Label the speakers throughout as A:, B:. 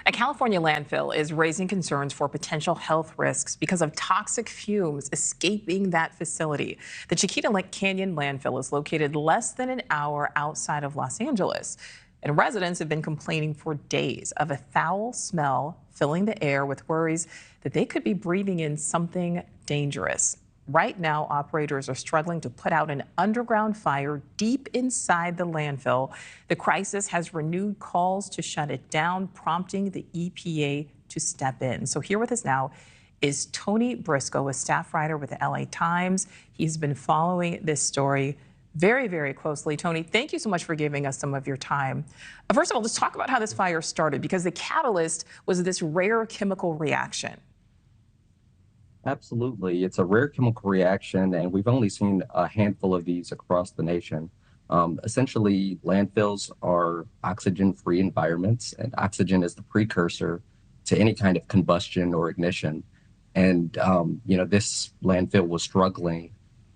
A: A California landfill is raising concerns for potential health risks because of toxic fumes escaping that facility. The Chiquita Lake Canyon landfill is located less than an hour outside of Los Angeles, and residents have been complaining for days of a foul smell filling the air with worries that they could be breathing in something dangerous. Right now, operators are struggling to put out an underground fire deep inside the landfill. The crisis has renewed calls to shut it down, prompting the EPA to step in. So here with us now is Tony Briscoe, a staff writer with the LA Times. He's been following this story very, very closely. Tony, thank you so much for giving us some of your time. First of all, let's talk about how this fire started, because the catalyst was this rare chemical reaction.
B: Absolutely. It's a rare chemical reaction, and we've only seen a handful of these across the nation. Essentially, landfills are oxygen-free environments, and oxygen is the precursor to any kind of combustion or ignition. And, this landfill was struggling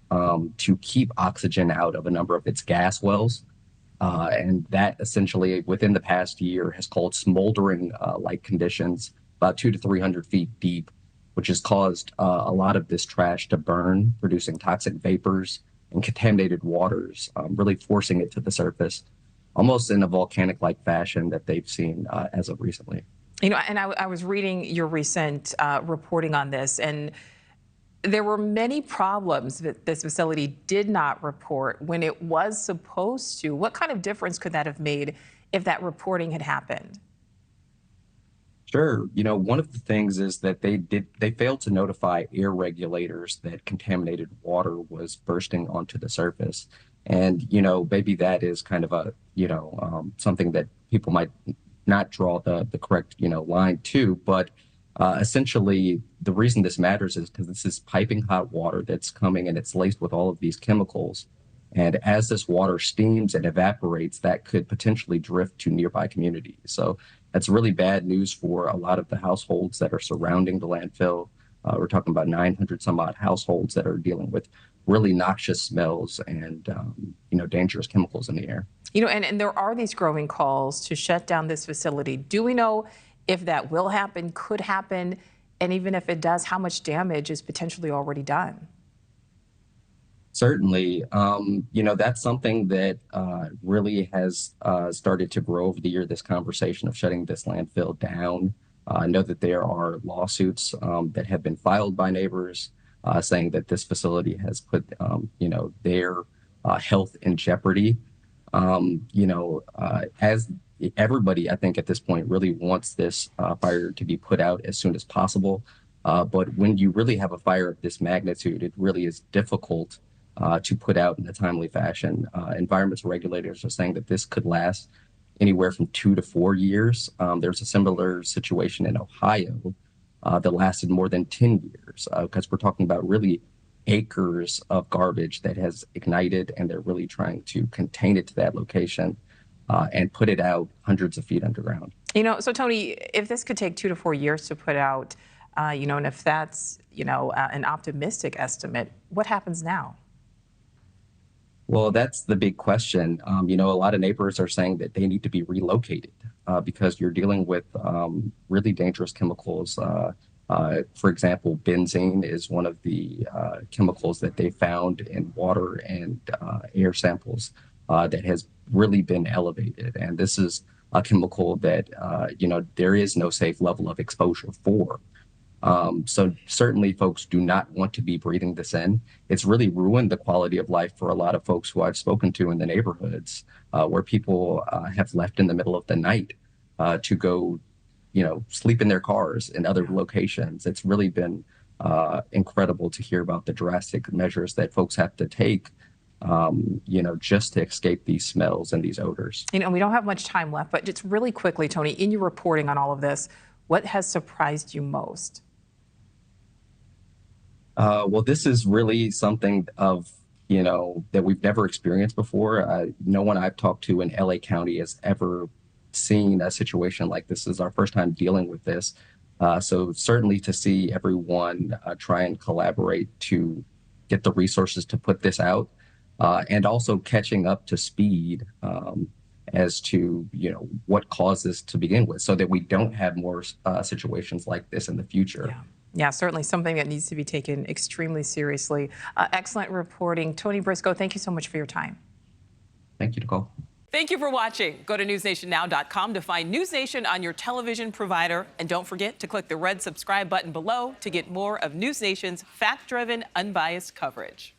B: to keep oxygen out of a number of its gas wells. And that essentially, within the past year, has caused smoldering like conditions about 200 to 300 feet deep, which has caused a lot of this trash to burn, producing toxic vapors and contaminated waters, really forcing it to the surface, almost in a volcanic-like fashion that they've seen as of recently.
A: And I was reading your recent reporting on this, and there were many problems that this facility did not report when it was supposed to. What kind of difference could that have made if that reporting had happened?
B: Sure. One of the things is that they failed to notify air regulators that contaminated water was bursting onto the surface. And, maybe that is kind of a, something that people might not draw the correct, line to. But essentially, the reason this matters is because this is piping hot water that's coming, and it's laced with all of these chemicals. And as this water steams and evaporates, that could potentially drift to nearby communities. So that's really bad news for a lot of the households that are surrounding the landfill. We're talking about 900 some odd households that are dealing with really noxious smells and, dangerous chemicals in the air.
A: And there are these growing calls to shut down this facility. Do we know if that will happen, could happen, and even if it does, how much damage is potentially already done?
B: Certainly. That's something that really has started to grow over the year, this conversation of shutting this landfill down. I know that there are lawsuits that have been filed by neighbors saying that this facility has put, their health in jeopardy. As everybody, I think, at this point really wants this fire to be put out as soon as possible. But when you really have a fire of this magnitude, it really is difficult to put out in a timely fashion. Environmental regulators are saying that this could last anywhere from 2 to 4 years. There's a similar situation in Ohio that lasted more than 10 years because we're talking about really acres of garbage that has ignited, and they're really trying to contain it to that location and put it out hundreds of feet underground.
A: So Tony, if this could take 2 to 4 years to put out, and if that's, an optimistic estimate, what happens now?
B: Well, that's the big question. A lot of neighbors are saying that they need to be relocated because you're dealing with really dangerous chemicals. For example, benzene is one of the chemicals that they found in water and air samples that has really been elevated. And this is a chemical that, there is no safe level of exposure for. So certainly folks do not want to be breathing this in. It's really ruined the quality of life for a lot of folks who I've spoken to in the neighborhoods where people have left in the middle of the night to go, sleep in their cars in other locations. It's really been incredible to hear about the drastic measures that folks have to take, just to escape these smells and these odors.
A: We don't have much time left, but just really quickly, Tony, in your reporting on all of this, what has surprised you most?
B: Well, this is really something of, that we've never experienced before. No one I've talked to in LA County has ever seen a situation like this. This is our first time dealing with this. So certainly to see everyone try and collaborate to get the resources to put this out and also catching up to speed as to, what caused this to begin with, so that we don't have more situations like this in the future.
A: Yeah. Yeah, certainly something that needs to be taken extremely seriously. Excellent reporting. Tony Briscoe, thank you so much for your time.
B: Thank you, Nichole.
C: Thank you for watching. Go to newsnationnow.com to find News Nation on your television provider. And don't forget to click the red subscribe button below to get more of News Nation's fact-driven, unbiased coverage.